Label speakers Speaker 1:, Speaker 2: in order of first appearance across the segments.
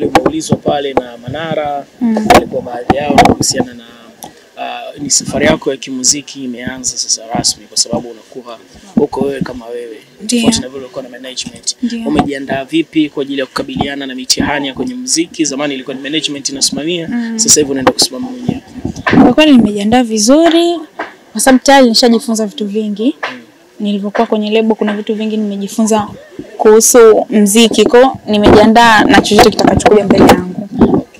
Speaker 1: Uliulizwa pale na Manara walikuwa baadhi yao kuhusiana na ni safari yako ya kimuziki imeanza sasa rasmi kwa sababu unakuwa huko wewe kama wewe tofauti na vile ulikuwa na management. Umejiandaa vipi kwa ajili ya kukabiliana na mitihani ya kwenye muziki? Zamani ilikuwa ni management inasimamia, sasa hivi unaenda kusimama mwenyewe.
Speaker 2: Kwa kweli nimejiandaa vizuri kwa sababu tayari nishajifunza vitu vingi. Nilipokuwa kwenye lebo kuna vitu vingi nimejifunza kuhusu muziki, kwa nimejiandaa na chochote kitakachokuja mbele yangu.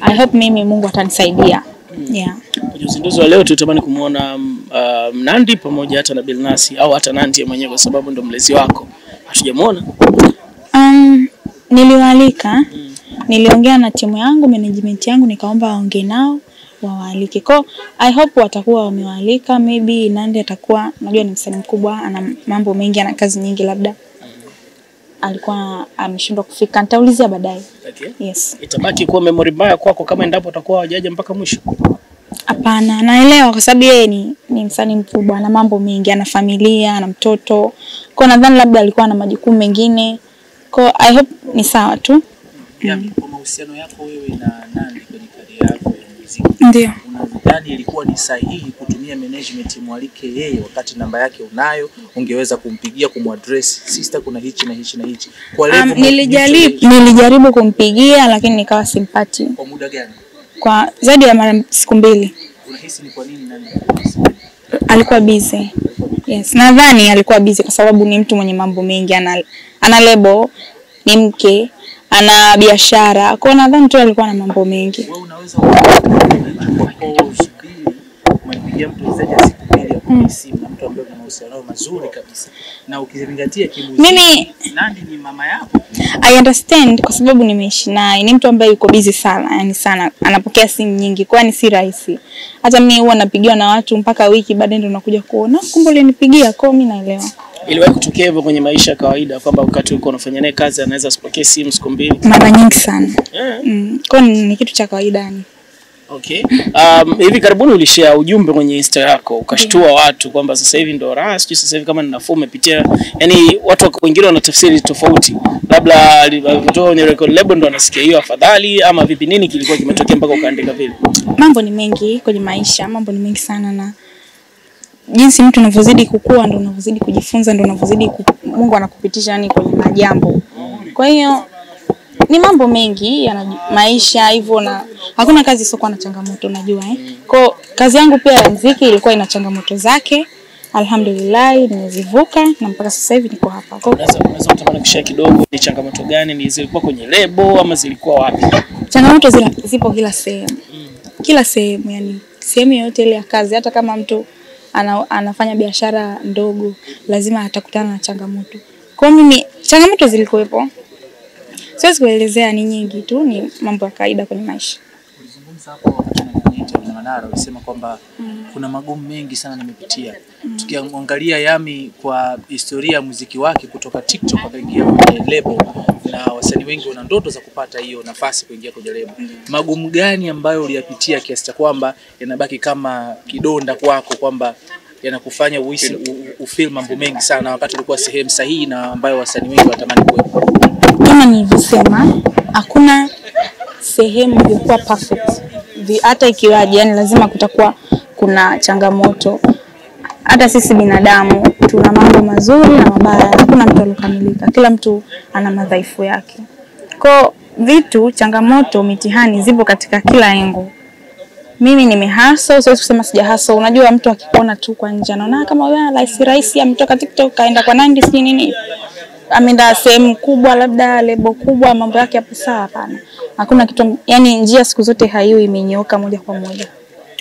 Speaker 2: I hope mimi Mungu atanisaidia.
Speaker 1: Kwenye uzinduzi wa leo tutamani kumuona Nandy pamoja hata na Bilnasi au hata Nandy mwenyewe kwa sababu ndo mlezi wako. Hatujamuona.
Speaker 2: Niliwaalika. Niliongea na timu yangu, management yangu, nikaomba waongee nao wawaalike. Kwa I hope watakuwa wamewaalika. Maybe Nandy atakuwa, najua ni msanii mkubwa, ana mambo mengi, ana kazi nyingi, labda alikuwa ameshindwa kufika. Nitaulizia baadaye. Yes.
Speaker 1: Itabaki kuwa memory mbaya kwako kama endapo utakuwa hajaja mpaka mwisho.
Speaker 2: Hapana, naelewa kwa sababu yeye ni msanii mkubwa, ana mambo mengi, ana familia, ana mtoto. Kwa nadhani labda alikuwa na majukumu mengine. Kwa I hope ni sawa tu.
Speaker 3: Kwa mahusiano yako wewe na Nandy kwenye career yako ya muziki.
Speaker 2: Ndio.
Speaker 3: Unadhani ilikuwa ni sahihi kutumia management mwalike yeye wakati namba yake unayo? Ungeweza kumpigia kumaddress, sister kuna hichi na hichi na hichi. Kwa level
Speaker 2: nilijaribu kumpigia lakini nikawa simpati.
Speaker 3: Kwa muda gani?
Speaker 2: Kwa zaidi ya siku 2.
Speaker 3: Unahisi ni kwa nini Nandy
Speaker 2: alikuwa busy? Yes, nadhani alikuwa busy kwa sababu ni mtu mwenye mambo mengi, ana lebo, ni mke, ana biashara. Kwa nadhani tu alikuwa na mambo mengi.
Speaker 3: Wewe unaweza kumpigia mtu zaidi ya siku 2 ya simu na mtu ambaye ana mahusiano mazuri kabisa. Na ukizingatia kimuziki,
Speaker 2: mimi
Speaker 3: Nandy ni mama yako.
Speaker 2: I understand kwa sababu nimeishi naye. Ni mtu ambaye yuko busy sana, yani sana. Anapokea simu nyingi, kwani si rahisi. Hata mimi huwa napigiwa na watu mpaka wiki baadaye ndio nakuja kuona kumbe ulinipigia. Kwa mimi naelewa.
Speaker 1: Iliwahi kutokea hivyo kwenye maisha ya kawaida kwamba wakati ulikuwa unafanya naye kazi anaweza asipokee simu siku 2?
Speaker 2: Mara nyingi sana. Kwa ni kitu cha kawaida yani.
Speaker 1: Okay. Hivi karibuni ulishare ujumbe kwenye Insta yako ukashtua watu kwamba sasa hivi ndo rasmi, sasa hivi kama ninafuu umepitia, yani watu wengine wanatafsiri tofauti. Labda alitoa kwenye record label ndo anasikia hiyo afadhali ama vipi, nini kilikuwa kimetokea mpaka ukaandika vile?
Speaker 2: Mambo ni mengi kwenye maisha, mambo ni mengi sana, na jinsi mtu unavyozidi kukua ndo unavyozidi kujifunza, ndo unavyozidi Mungu anakupitisha yani kwenye majambo. Kwa hiyo ni mambo mengi ya maisha hivyo, na hakuna kazi isiyokuwa na changamoto, unajua Kwa kazi yangu pia ya muziki ilikuwa ina changamoto zake. Alhamdulillah nimezivuka na mpaka sasa hivi niko hapa. Kwa
Speaker 1: unaweza kutamani kushare kidogo ni changamoto gani, ni zilikuwa kwenye lebo ama zilikuwa wapi?
Speaker 2: Changamoto zipo kila sehemu. Kila sehemu, yani sehemu yote ile ya kazi, hata kama mtu anafanya biashara ndogo lazima atakutana na changamoto. Kwa mimi changamoto zilikuwepo. Siwezi kuelezea, ni nyingi tu, ni mambo ya kawaida kwenye maisha.
Speaker 3: Ulizungumza hapo na Manara, ulisema kwamba kuna magumu mengi sana nimepitia. Tukiangalia Yami kwa historia ya muziki wake kutoka TikTok akaingia kwenye lebo, na wasanii wengi wana ndoto za kupata hiyo nafasi kuingia kwenye lebo. Magumu gani ambayo uliyapitia kiasi cha kwamba yanabaki kama kidonda kwako, kwamba yanakufanya ufeel mambo mengi sana wakati ulikuwa sehemu sahihi na ambayo wasanii wengi watamani kuwepo?
Speaker 2: Kama nilivyosema, hakuna sehemu iliyokuwa perfect. Hata ikiwaje, yani lazima kutakuwa kuna changamoto. Hata sisi binadamu tuna mambo mazuri na mabaya. Hakuna mtu aliyekamilika. Kila mtu ana madhaifu yake. Kwa vitu, changamoto, mitihani zipo katika kila engo. Mimi nimehustle, siwezi kusema sijahustle. Unajua mtu akikuona tu kwa nje anaona kama wewe rahisi ametoka TikTok kaenda kwa Nandy si nini. Ameenda sehemu kubwa, labda lebo kubwa, mambo yake hapo sawa. Hapana. Hakuna kitu, yani njia siku zote haiwi imenyooka moja kwa moja.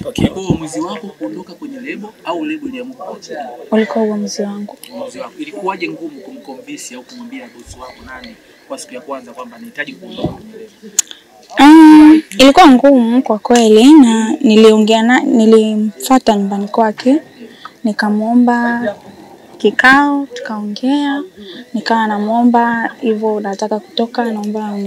Speaker 3: Okay, kwa uamuzi wako kuondoka kwenye lebo au lebo iliamua kuacha?
Speaker 2: Ulikuwa uamuzi wangu.
Speaker 3: Uamuzi wako. Ilikuwaje ngumu kumconvince au kumwambia bosi wako Nandy kwa siku ya kwanza kwamba nahitaji kuondoka kwenye lebo?
Speaker 2: Ilikuwa ngumu kwa kweli, na nilimfuata nyumbani kwake, nikamuomba kikao, tukaongea, nikawa namuomba hivyo, nataka kutoka, naomba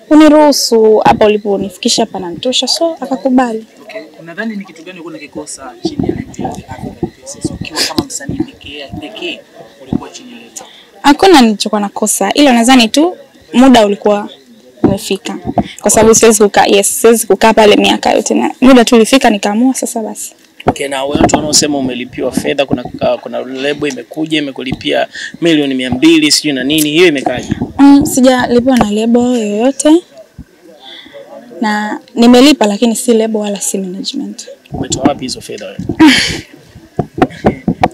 Speaker 2: uniruhusu hapa uliponifikisha hapa nanitosha, so akakubali.
Speaker 3: Okay, unadhani ni kitu gani kuna kikosa chini ya lebo ya African Princess? Ukiwa kama msanii pekee ulikuwa chini ya lebo.
Speaker 2: Hakuna nilichokuwa nakosa, ila nadhani tu muda ulikuwa tumefika. Kwa sababu siwezi kukaa pale miaka yote, na muda tulifika nikaamua sasa basi.
Speaker 1: Okay, na watu wanaosema umelipiwa fedha, kuna label imekuja imekulipia milioni 200 sijui na nini, hiyo imekaje?
Speaker 2: Sijalipiwa na label yoyote. Na nimelipa lakini si label wala si management.
Speaker 1: Umetoa wapi hizo fedha wewe?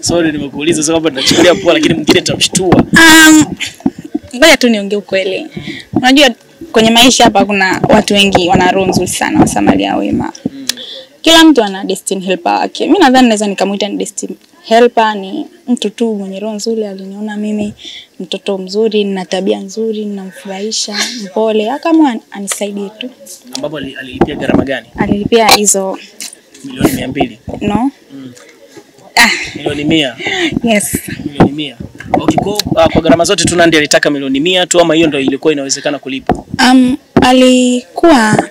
Speaker 1: Sorry nimekuuliza sababu ninachukulia poa lakini mwingine tamshtua.
Speaker 2: Ngoja tu niongee ukweli. Unajua kwenye maisha hapa kuna watu wengi wana roho nzuri sana, wasamaria wema. Kila mtu ana destiny helper wake. Mimi nadhani naweza nikamuita ni destiny helper, ni mtu tu mwenye roho nzuri, aliniona mimi mtoto mzuri, nina tabia nzuri, ninamfurahisha, mpole, akaamua anisaidie tu.
Speaker 1: Ambapo alilipia gharama gani?
Speaker 2: Alilipia hizo
Speaker 1: milioni 200.
Speaker 2: No.
Speaker 1: Milioni 100.
Speaker 2: Yes.
Speaker 1: Milioni 100. Okay, kwa gharama zote tu Nandy alitaka milioni 100 tu ama hiyo ndio ilikuwa inawezekana kulipa?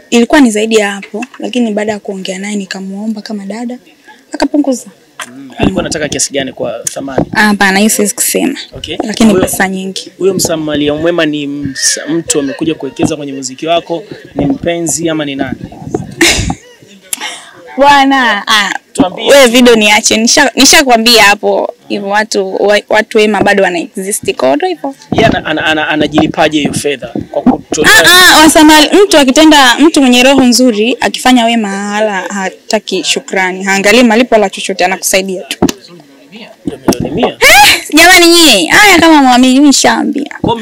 Speaker 2: Ilikuwa ni zaidi ya hapo, lakini baada ya kuongea naye nikamuomba kama dada akapunguza.
Speaker 1: Alikuwa anataka kiasi gani kwa thamani?
Speaker 2: Hapana, hiyo siwezi kusema.
Speaker 1: Okay.
Speaker 2: Lakini pesa nyingi.
Speaker 1: Huyo msamaria mwema ni mtu amekuja kuwekeza kwenye muziki wako, ni mpenzi ama ni nani?
Speaker 2: Bwana, wewe video niache. Nishakwambia hapo hivyo watu wema bado wana exist kwa hivyo.
Speaker 1: Yeye anajilipaje hiyo fedha kwa kutoa?
Speaker 2: Mtu akitenda, mtu mwenye roho nzuri akifanya wema wala hataki shukrani, haangalii malipo wala chochote, anakusaidia tu.
Speaker 1: Milioni 100.
Speaker 2: Jamani nyie, haya kama muamini nishaambia.
Speaker 1: Kwa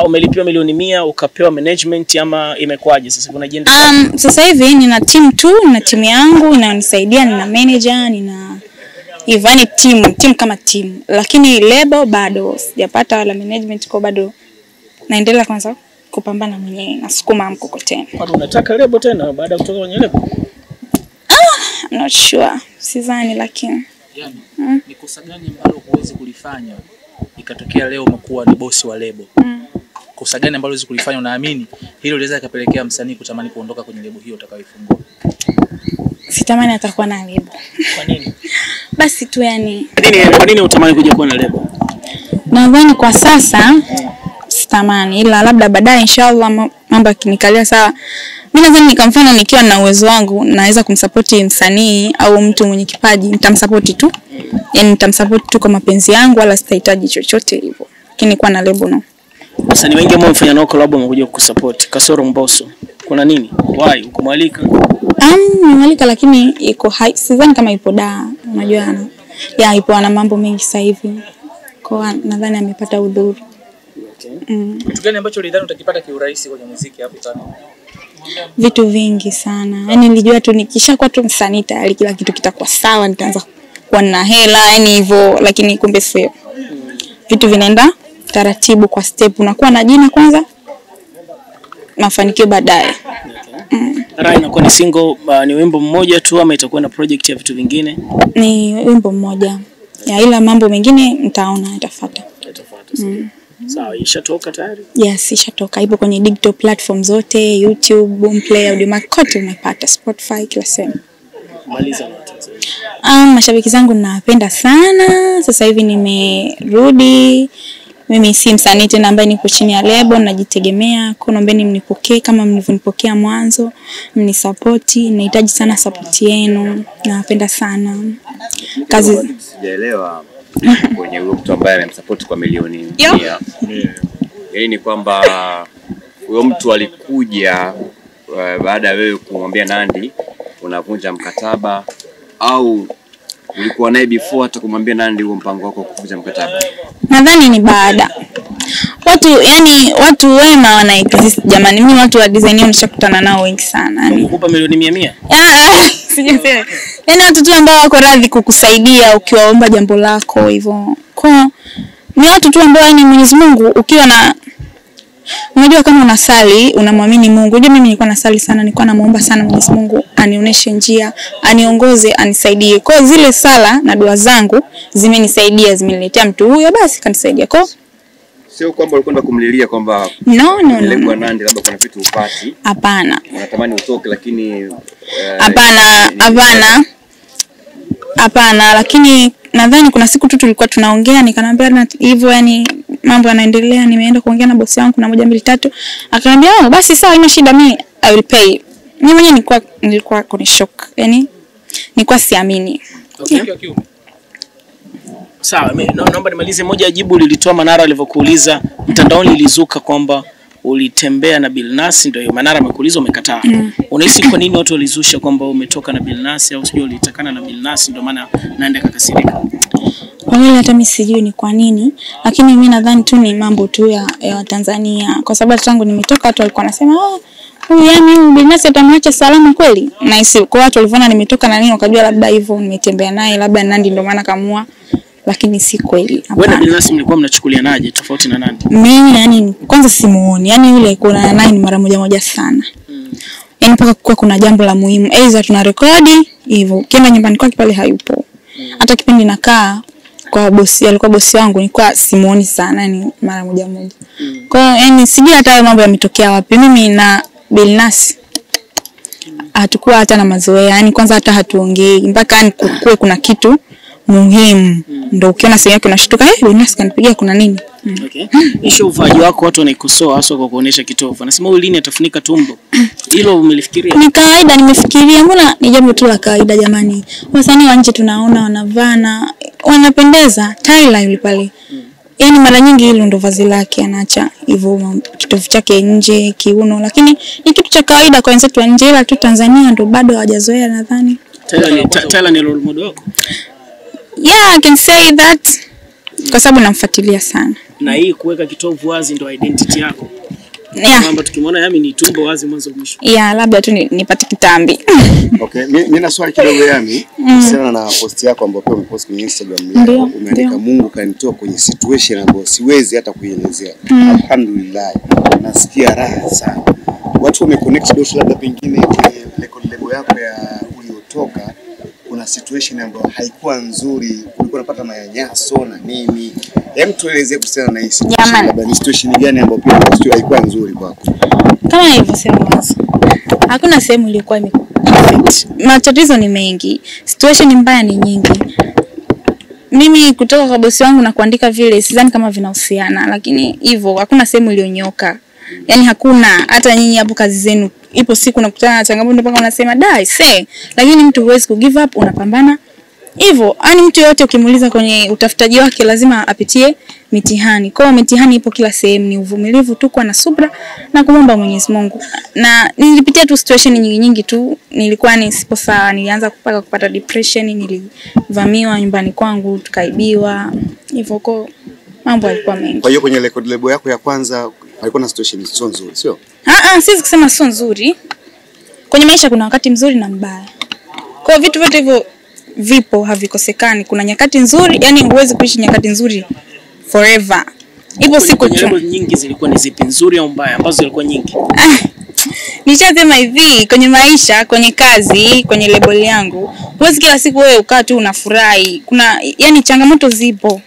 Speaker 1: umelipiwa milioni 100 ukapewa management ama imekwaje sasa kuna agenda?
Speaker 2: Sasa hivi nina team tu, nina timu yangu inanisaidia, nina manager, nina even team kama team. Lakini label bado sijapata wala management, kwa bado naendelea kwanza kupambana mwenyewe, nasukuma mkokoteni.
Speaker 1: Kwa unataka label tena baada ya kutoka kwenye label?
Speaker 2: I'm not sure. Sidhani lakini.
Speaker 3: Yani, ni kosa gani ambalo huwezi kulifanya ikatokea leo umekuwa ni bosi wa label? Kosa gani ambalo huwezi kulifanya unaamini hilo linaweza kupelekea msanii kutamani kuondoka kwenye label hiyo utakayoifungua?
Speaker 2: Sitamani atakuwa na label.
Speaker 1: Kwa nini?
Speaker 2: Basi tu yani.
Speaker 1: Kwa nini utamani kuja kuwa na label?
Speaker 2: Nadhani kwa sasa sitamani, ila labda baadaye inshallah mambo yakinikalia sawa. Mimi nadhani nikamfano nikiwa na uwezo wangu naweza kumsupport msanii au mtu mwenye kipaji, nitamsupport tu. Yaani nitamsupport tu kwa mapenzi yangu, wala sitahitaji chochote hivyo. Lakini kwa na label no.
Speaker 1: Wasanii wengi ambao wamefanya nao collab wamekuja kukusupport. Kasoro Mbosso. Kuna nini? Why ukumwalika?
Speaker 2: Nimwalika lakini iko sidhani kama ipo unajua ipo ana mambo mengi sasa hivi. Kwa nadhani amepata udhuru.
Speaker 3: Kitu gani ambacho ulidhani utakipata kiurahisi kwenye muziki hapo sana?
Speaker 2: Vitu vingi sana. Yaani nilijua tu nikishakuwa tu msanii tayari kila kitu kitakuwa sawa, nitaanza kuwa na hela yani hivyo, lakini kumbe sio. Vitu vinaenda taratibu kwa step. Unakuwa na jina kwanza, mafanikio baadaye.
Speaker 1: Rai inakuwa ni single, ni wimbo mmoja tu ama itakuwa na project ya vitu vingine?
Speaker 2: Ni wimbo mmoja. Ya ila mambo mengine mtaona yatafuata.
Speaker 1: Sawa, ishatoka tayari?
Speaker 2: Yes, ishatoka. Ipo kwenye digital platform zote, YouTube, Boomplay, Audiomack, kote unapata, Spotify, kila sehemu.
Speaker 1: Maliza na Tanzania.
Speaker 2: Mashabiki zangu ninawapenda sana. Sasa hivi nimerudi. Mimi si msanii tena ambaye nipo chini ya label, najitegemea. Kwa naombeni mnipokee kama mlivyonipokea mwanzo, mnisupport. Nahitaji sana support yenu. Nawapenda sana. Kazi
Speaker 4: sijaelewa kwenye huyo mtu ambaye amemsupport kwa milioni 100. Yaani ni kwamba huyo mtu alikuja baada ya wewe kumwambia Nandy unavunja mkataba, au ulikuwa naye before hata kumwambia Nandy huo mpango wako kuvunja mkataba?
Speaker 2: Nadhani ni baada. Watu wema wana exist jamani. Mimi watu wa design yao nishakutana nao wengi sana.
Speaker 1: Kukupa milioni 100?
Speaker 2: Sijasema. Yaani watu tu ambao wako radhi kukusaidia ukiwaomba jambo lako hivyo. Kwa ni watu tu ambao yani Mwenyezi Mungu ukiwa na unajua kama unasali, unamwamini Mungu. Unajua mimi nilikuwa nasali sana, nilikuwa namuomba sana Mwenyezi Mungu anionyeshe njia, aniongoze, anisaidie. Kwa zile sala na dua zangu zimenisaidia, zimeniletea mtu huyo, basi kanisaidia. Kwa
Speaker 4: sio kwamba ulikwenda kumlilia kwamba
Speaker 2: no.
Speaker 4: Kwa Nandy labda kuna vitu upati.
Speaker 2: Hapana.
Speaker 4: Unatamani utoke lakini
Speaker 2: Hapana, lakini nadhani kuna siku tu tulikuwa tunaongea nikanambia hivyo yani mambo yanaendelea, nimeenda kuongea na bosi wangu kuna 1 2 3, akaniambia oh basi sawa, haina shida, mimi I will pay. Mimi mwenyewe nilikuwa kwenye shock, yani nilikuwa siamini.
Speaker 1: Okay. Yeah. Sawa, naomba nimalize moja jibu lilitoa Manara alivyokuuliza mtandaoni, lilizuka kwamba ulitembea na Billnass, ndio Manara amekuuliza umekataa. Unahisi kwa nini watu walizusha kwamba umetoka na Billnass au sio ulitakana na Billnass ndio maana naenda kakasirika?
Speaker 2: Kwa hiyo hata mimi sijui ni kwa nini, lakini mimi nadhani tu ni mambo tu ya Tanzania, kwa sababu tangu nimetoka watu walikuwa wanasema huyu yani Billnass atamwacha salama kweli. Na hisi kwa watu waliona nimetoka na nini wakajua labda hivyo nimetembea naye labda Nandi ndio maana kamua, lakini si kweli.
Speaker 1: Wewe na Billnass mlikuwa mnachukulianaje tofauti na Nandi?
Speaker 2: Mimi yani kwanza simuoni, yani yule kuna naye ni mara moja sana. Yani mpaka kwa kuna jambo la muhimu, aidha tuna rekodi hivyo, kienda nyumbani kwake pale hayupo. Hata kipindi nakaa kwa bosi, alikuwa bosi wangu, nilikuwa simuoni sana, yani mara moja. Kwa hiyo yani sijui hata mambo yametokea wapi. Mimi na Billnass hatakuwa hata na mazoea, yani kwanza hata hatuongei mpaka yani kuwe kuna kitu muhimu ndio ukiona sehemu yake unashtuka Billnass kanipigia kuna nini.
Speaker 1: Okay. Isho uvaji wako watu wanaikosoa hasa kwa kuonesha kitovu. Anasema huyu lini atafunika tumbo. Hilo umelifikiria?
Speaker 2: Ni kawaida, nimefikiria, mbona ni jambo tu la kawaida jamani. Wasanii wa nje tunaona wanavana, wanapendeza, Tyler yule pale. Yaani mara nyingi hilo ndo vazi lake, anaacha hivyo kitovu chake nje, kiuno, lakini ni kitu cha kawaida kwa wenzetu wa nje, ila tu Tanzania ndo bado hawajazoea nadhani.
Speaker 1: Tyler ni role model wako?
Speaker 2: Yeah, I can say that. Kwa sababu namfuatilia sana.
Speaker 1: Na hii kuweka kitovu wazi ndo identity yako.
Speaker 2: Yeah.
Speaker 1: Kwamba tukimwona Yami ni tumbo wazi mwanzo mwisho.
Speaker 2: Yeah, labda tu nipate kitambi.
Speaker 5: Okay, mimi na swali kidogo Yami, kuhusiana na post yako ambayo pia umepost kwenye Instagram yako. Umeandika Mungu kanitoa kwenye situation ambayo siwezi hata kuielezea. Alhamdulillah. Nasikia raha sana. Watu wameconnect dots labda pengine kwenye level yako ya uliotoka. Kuna situation ambayo haikuwa nzuri, ulikuwa unapata manyanyaso na nini. Hem, tueleze kuhusiana na hii situation, labda ni situation gani ambayo pia haikuwa nzuri kwako?
Speaker 2: Kama nilivyosema mwanzo, hakuna sehemu iliyokuwa perfect. Matatizo ni mengi, situation mbaya ni nyingi. Mimi kutoka kwa bosi wangu na kuandika vile sidhani kama vinahusiana, lakini hivyo hakuna sehemu iliyonyoka. Yaani hakuna, hata nyinyi hapo kazi zenu ipo siku nakutana na changamoto mpaka unasema dai say, lakini mtu huwezi ku give up, unapambana. Hivyo, yani mtu yote ukimuuliza kwenye utafutaji wake lazima apitie mitihani. Kwa hiyo mitihani ipo kila sehemu, ni uvumilivu tu, kwa na subra na kuomba Mwenyezi Mungu. Na nilipitia tu situation nyingi tu, nilikuwa nisipo sawa, nilianza kupata depression, nilivamiwa nyumbani kwangu, tukaibiwa. Hivyo kwa mambo yalikuwa mengi.
Speaker 5: Kwa hiyo kwenye record label yako ya kwanza alikuwa na situation sio nzuri, sio?
Speaker 2: Siwezi kusema sio nzuri. Kwenye maisha kuna wakati mzuri na mbaya. Kwa vitu vyote hivyo vipo, havikosekani. Kuna nyakati nzuri, yani huwezi kuishi nyakati nzuri forever. Ipo siku tu.
Speaker 1: Nyingi zilikuwa ni zipi, nzuri au mbaya ambazo zilikuwa nyingi?
Speaker 2: Nishasema hivi, kwenye maisha, kwenye kazi, kwenye label yangu, huwezi kila siku wewe ukaa tu unafurahi. Kuna yani changamoto zipo.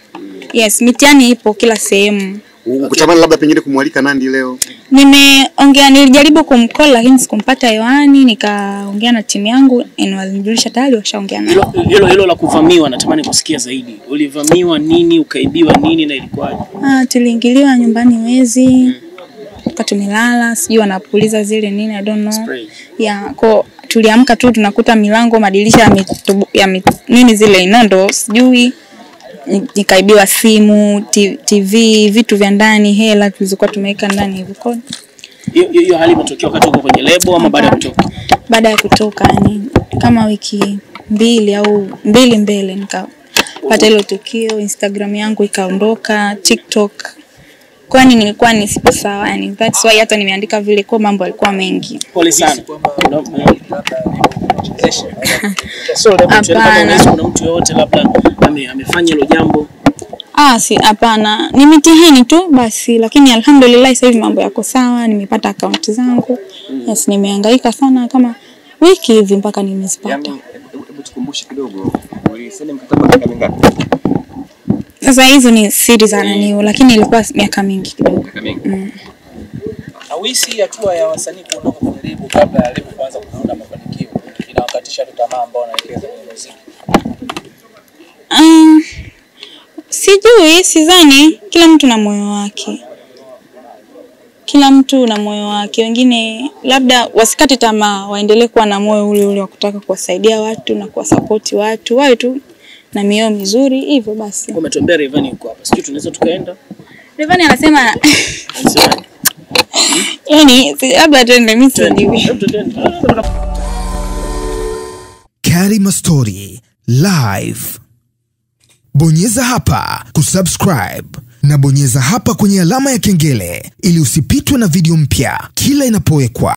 Speaker 2: Yes, mitihani ipo kila sehemu.
Speaker 5: Ukutamani labda pengine kumwalika Nandi leo?
Speaker 2: Nilijaribu kumcall lakini sikumpata hewani, nikaongea na timu yangu na walinijulisha tayari washaongea naye.
Speaker 1: Hilo la kuvamiwa natamani kusikia zaidi. Ulivamiwa nini, ukaibiwa nini na ilikuwaje?
Speaker 2: Tuliingiliwa nyumbani wezi. Tumelala, sijui wanapuliza zile nini, I don't know.
Speaker 1: Spray.
Speaker 2: Yeah, kwa tuliamka tu tunakuta milango, madirisha nini zile inondo, sijui. Nikaibiwa simu, TV, vitu vya ndani, hela tulizokuwa tumeweka ndani hivyo. Kwa
Speaker 1: hiyo hali imetokea wakati uko kwenye lebo ama baada ya kutoka?
Speaker 2: Baada ya kutoka, yani kama wiki 2 au 2 mbele nikapata hilo tukio, Instagram yangu ikaondoka, TikTok. Kwani nilikuwa nisipo sawa, yani that's why hata nimeandika vile, kwa mambo yalikuwa mengi.
Speaker 1: Pole sana. So kuna mtu yote labda amefanya hilo jambo?
Speaker 2: Si hapana, ni mitihani tu basi, lakini alhamdulillah sasa hivi mambo yako sawa, nimepata account zangu. Yes, nimehangaika sana kama wiki hivi mpaka nimezipata.
Speaker 4: Hebu tukumbushe kidogo, ulisema mkataba miaka mingapi?
Speaker 2: Sasa hizo ni siri za nani, lakini ilikuwa miaka mingi kidogo.
Speaker 4: Miaka mingi.
Speaker 3: Hawisi hatua ya wasanii kuondoka kwenye lebo kabla ya lebo kuanza kuona mafanikio inawakatisha tamaa ambao wanaelekeza kwenye muziki?
Speaker 2: Sijui, sidhani, kila mtu na moyo wake. Kila mtu na moyo wake. Wengine labda wasikate tamaa, waendelee kuwa na moyo ule ule wa kutaka kuwasaidia watu na kuwasupport watu. Wawe tu na mioyo mizuri hivyo basi.
Speaker 1: Umetuambia Rayvanny yuko hapa. Sijui tunaweza tukaenda.
Speaker 2: Rayvanny anasema yani labda tuende mimi sijui.
Speaker 6: Karima Story Live. Bonyeza hapa kusubscribe na bonyeza hapa kwenye alama ya kengele ili usipitwe na video mpya kila inapowekwa.